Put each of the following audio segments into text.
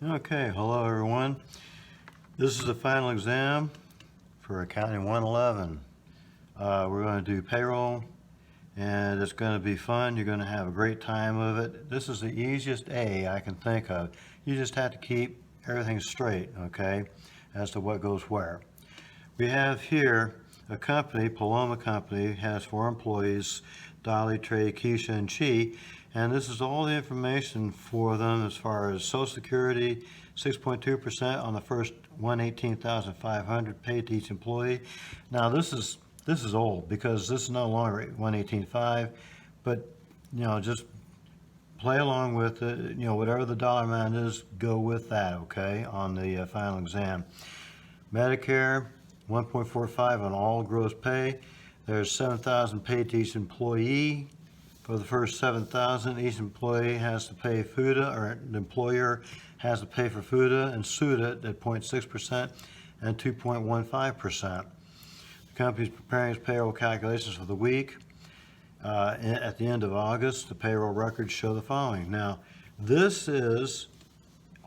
Okay, hello everyone. This is the final exam for Accounting 111. We're going to do payroll and it's going to be fun. You're going to have a great time of it. This is the easiest A I can think of. You just have to keep everything straight, okay, as to what goes where. We have here a company, Paloma Company, has 4 employees, Dolly, Trey, Keisha, and Chi, and this is all the information for them as far as Social Security, 6.2% on the first 118,500 paid to each employee. Now this is old because this is no longer 118.5, but just play along with it. Whatever the dollar amount is, go with that, okay, on the final exam. Medicare, 1.45 on all gross pay. There's 7,000 paid to each employee. For the first 7,000, each employee has to pay FUTA, or the employer has to pay for FUTA and SUTA at 0.6% and 2.15%. The company is preparing its payroll calculations for the week. At the end of August, the payroll records show the following. Now, this is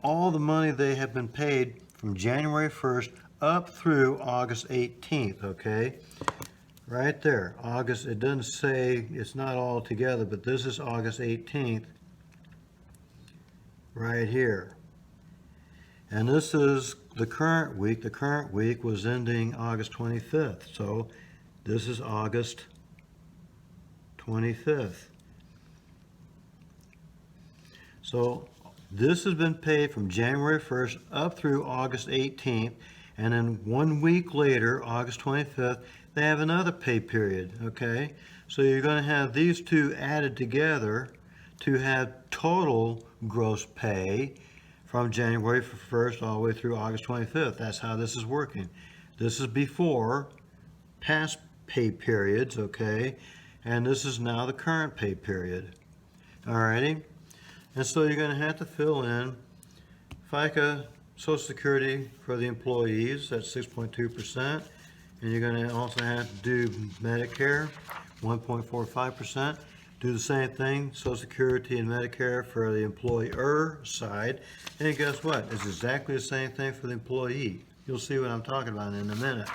all the money they have been paid from January 1st up through August 18th, okay? Right there, August, it doesn't say, it's not all together, but this is August 18th, right here. And this is the current week. The current week was ending August 25th, so this is August 25th. So this has been paid from January 1st up through August 18th, and then 1 week later, August 25th, they have another pay period, okay? So you're going to have these two added together to have total gross pay from January 1st all the way through August 25th. That's how this is working. This is before past pay periods, okay? And this is now the current pay period. Alrighty? And so you're going to have to fill in FICA, Social Security for the employees, that's 6.2%. And you're going to also have to do Medicare, 1.45%. Do the same thing, Social Security and Medicare for the employer side. And guess what? It's exactly the same thing for the employee. You'll see what I'm talking about in a minute.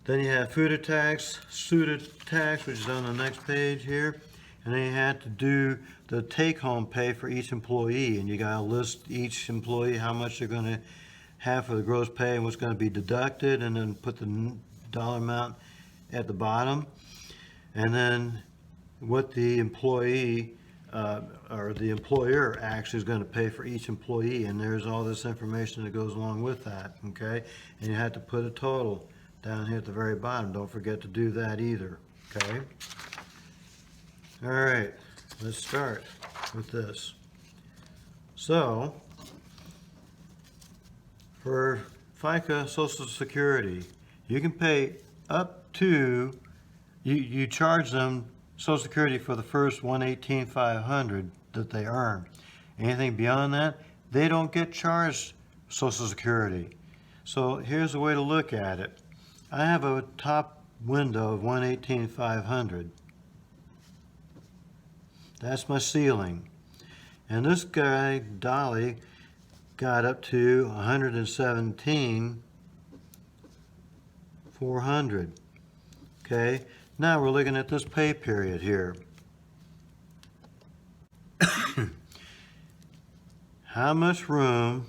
Then you have FUTA tax, SUTA tax, which is on the next page here. And then you have to do the take-home pay for each employee. And you got to list each employee how much they're going to have for the gross pay and what's going to be deducted, and then put the dollar amount at the bottom, and then what the employee or the employer actually is going to pay for each employee, and there's all this information that goes along with that, okay? And you have to put a total down here at the very bottom. Don't forget to do that either, okay? All right, let's start with this. So for FICA Social Security, you can pay up to, you charge them Social Security for the first 118,500 that they earn. Anything beyond that, they don't get charged Social Security. So here's a way to look at it. I have a top window of 118,500. That's my ceiling. And this guy, Dolly, got up to 117,400. Okay, now we're looking at this pay period here. How much room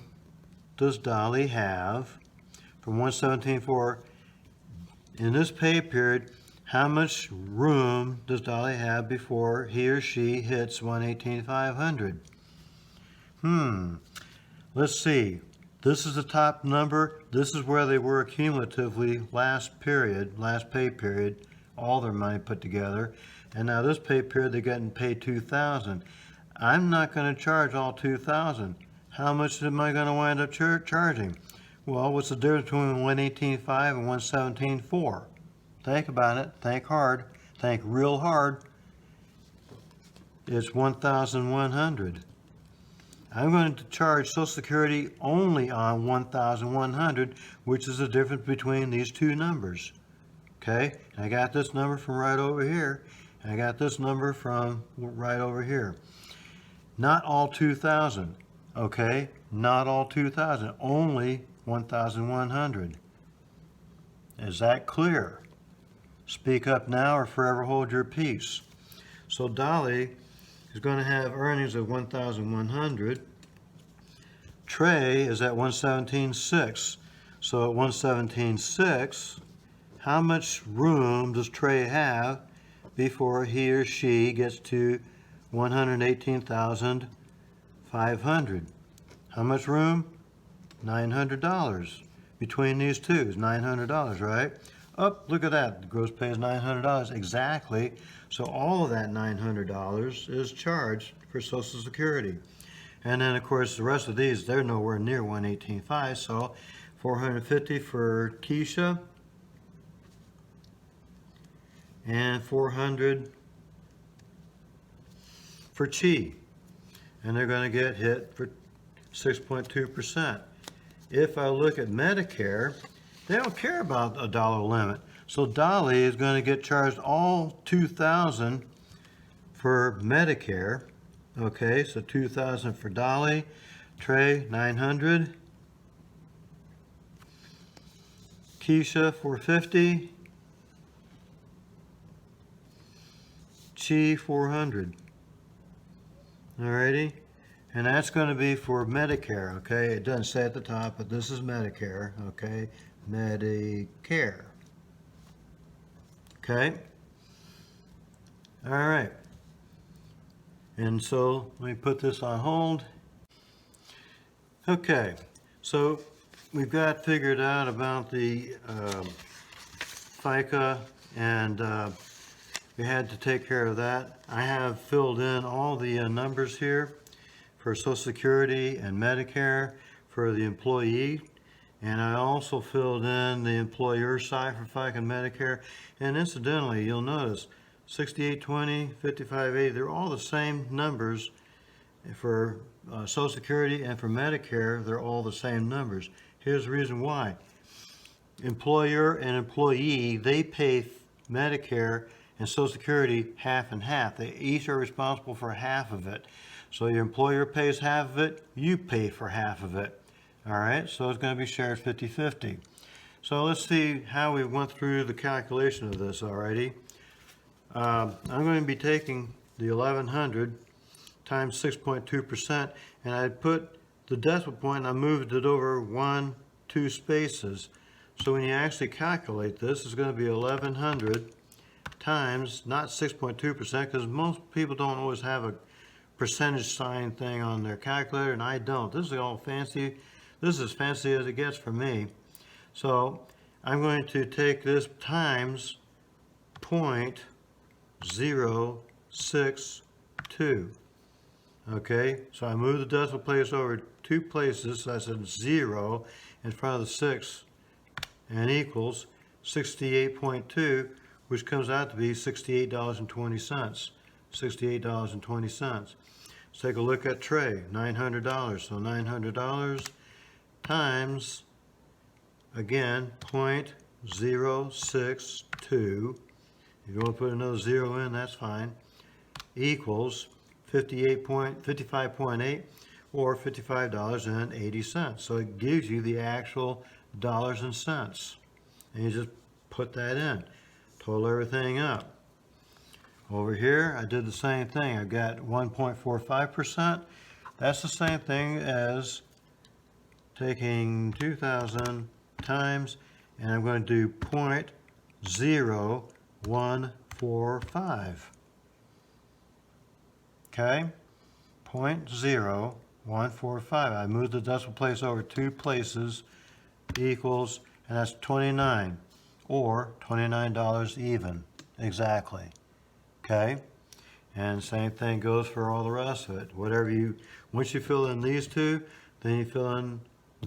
does Dolly have from 117,400 in this pay period? How much room does Dolly have before he or she hits 118,500? Let's see. This is the top number. This is where they were cumulatively last pay period, all their money put together. And now this pay period, they're getting paid $2,000. I'm not going to charge all $2,000. How much am I going to wind up charging? Well, what's the difference between 118.5 and 117.4? Think about it. Think hard. Think real hard. It's 1,100. I'm going to charge Social Security only on 1,100, which is the difference between these two numbers. Okay, and I got this number from right over here, and I got this number from right over here. Not all 2,000. Okay, not all 2,000, only 1,100. Is that clear? Speak up now or forever hold your peace. So Dolly is going to have earnings of 1,100. Trey is at 117.6. So at 117.6, how much room does Trey have before he or she gets to 118,500? How much room? $900. Between these two is $900, right? Oh, look at that. The gross pay is $900 exactly. So all of that $900 is charged for Social Security. And then, of course, the rest of these, they're nowhere near 118.5. So 450 for Keisha and 400 for Chi. And they're going to get hit for 6.2%. If I look at Medicare, they don't care about a dollar limit. So Dolly is going to get charged all $2,000 for Medicare. Okay, so $2,000 for Dolly. Trey, $900. Keisha, $450. Chi, $400. Alrighty. And that's going to be for Medicare, okay? It doesn't say at the top, but this is Medicare, okay? Medicare. Okay? All right. And so let me put this on hold. Okay, so we've got figured out about the FICA, and we had to take care of that. I have filled in all the numbers here for Social Security and Medicare for the employee, and I also filled in the employer side for FICA and Medicare. And incidentally, you'll notice 6820, 5580, they're all the same numbers for Social Security, and for Medicare, they're all the same numbers. Here's the reason why. Employer and employee, they pay Medicare and Social Security half and half. They each are responsible for half of it. So your employer pays half of it, you pay for half of it. All right, so it's going to be shared 50-50. So let's see how we went through the calculation of this already. I'm going to be taking the 1,100 times 6.2%, and I put the decimal point, I moved it over 2 spaces. So when you actually calculate this, it's going to be 1,100 times, not 6.2%, because most people don't always have a percentage sign thing on their calculator, and I don't. This is all fancy. This is as fancy as it gets for me. So I'm going to take this times 0.062. Okay, so I moved the decimal place over 2 places, so I said 0 in front of the 6, and equals 68.2, which comes out to be $68.20. $68.20. Let's take a look at Trey, $900. So $900 times, again, 0.062. If you want to put another 0 in, that's fine. Equals 55.8 or $55.80. So it gives you the actual dollars and cents. And you just put that in. Total everything up. Over here, I did the same thing. I've got 1.45%. That's the same thing as taking 2,000 times, and I'm going to do 0.0145. Okay? 0.0145. I moved the decimal place over 2 places, equals, and that's 29, or $29 even, exactly. Okay, and same thing goes for all the rest of it. Whatever you, once you fill in these two, then you fill in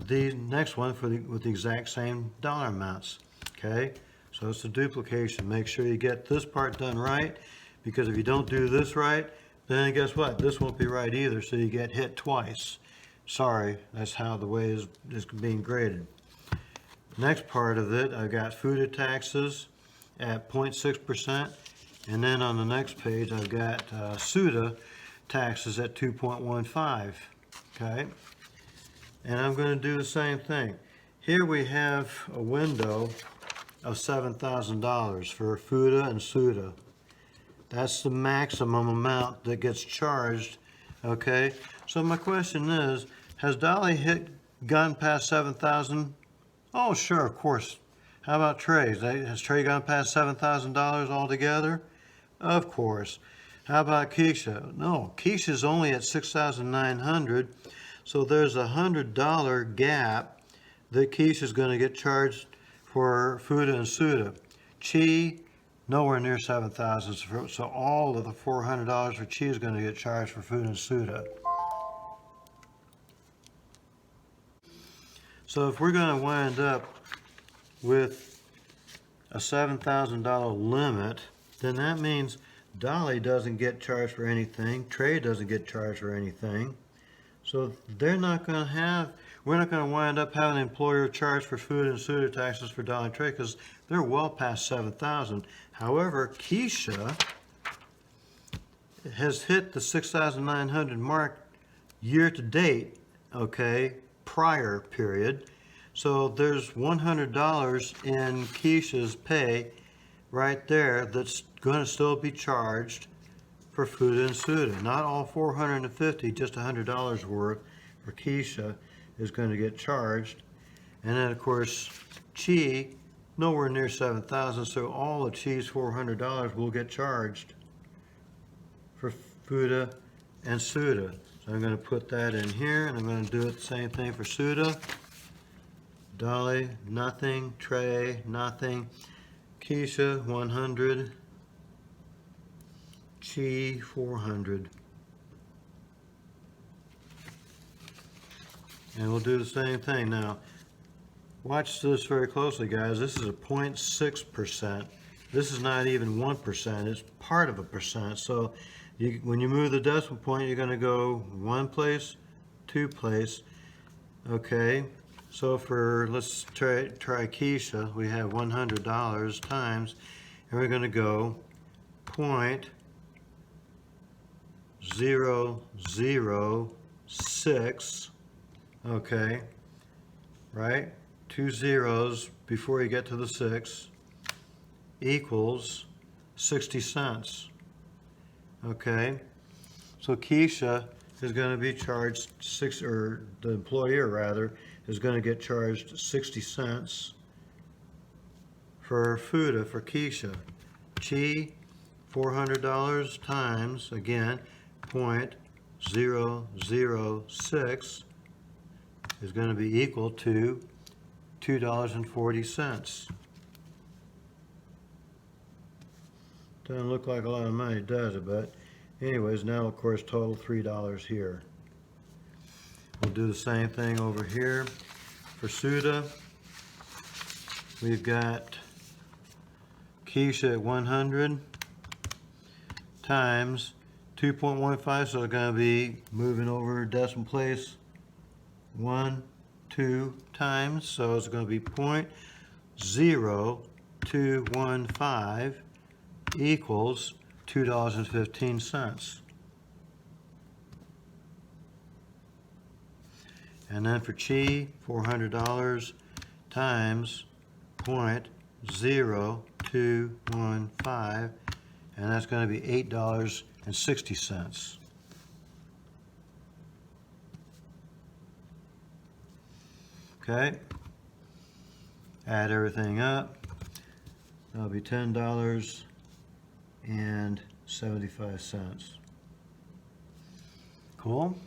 the next one with the exact same dollar amounts. Okay, so it's a duplication. Make sure you get this part done right, because if you don't do this right, then guess what? This won't be right either, so you get hit twice. Sorry, that's how the way is being graded. Next part of it, I've got food taxes at 0.6%. And then on the next page, I've got SUDA taxes at 2.15. okay? And I'm going to do the same thing. Here we have a window of $7,000 for FUTA and SUTA. That's the maximum amount that gets charged, okay? So my question is, has Dolly gone past 7,000? Oh, sure, of course. How about Trey's? Has Trey gone past $7,000 altogether? Of course. How about Keisha? No, Keisha's only at 6,900, so there's a $100 gap that Keisha's going to get charged for FUTA and SUTA. Chi, nowhere near 7,000, so all of the $400 for Chi is going to get charged for FUTA and SUTA. So if we're going to wind up with a $7,000 limit, then that means Dolly doesn't get charged for anything, Trey doesn't get charged for anything. So we're not going to wind up having an employer charge for FUTA and SUTA taxes for Dolly and Trey because they're well past 7,000. However, Keisha has hit the 6,900 mark year to date, okay, prior period. So there's $100 in Keisha's pay right there that's going to still be charged for FUTA and SUTA. Not all $450, just $100 worth for Keisha is going to get charged. And then of course Chi, nowhere near 7,000, so all of Chi's $400 will get charged for FUTA and SUTA. So I'm going to put that in here, and I'm going to do it the same thing for SUTA. Dolly, nothing. Trey, nothing. Keisha, 100. Chi, 400. And we'll do the same thing. Now, watch this very closely, guys. This is a 0.6%. This is not even 1%. It's part of a percent. So when you move the decimal point, you're going to go one place, two place. Okay. So let's try Keisha, we have $100 times, and we're going to go 0.006, okay, right? 2 zeros before you get to the 6 equals 60 cents, okay? So Keisha is going to be charged the employer rather, is going to get charged 60 cents for FUTA for Keisha. Chi, $400 times, again, 0.006 is going to be equal to $2.40. Doesn't look like a lot of money, does it? But anyways, now of course total $3 here. We'll do the same thing over here. For SUTA, we've got Keisha at 100 times 2.15, so it's going to be moving over decimal place 1, 2 times, so it's going to be 0.0215 equals $2.15. And then for Chi, $400 times 0.0215, and that's going to be $8.60. Okay, add everything up, that'll be $10.75. Cool?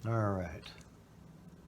All right.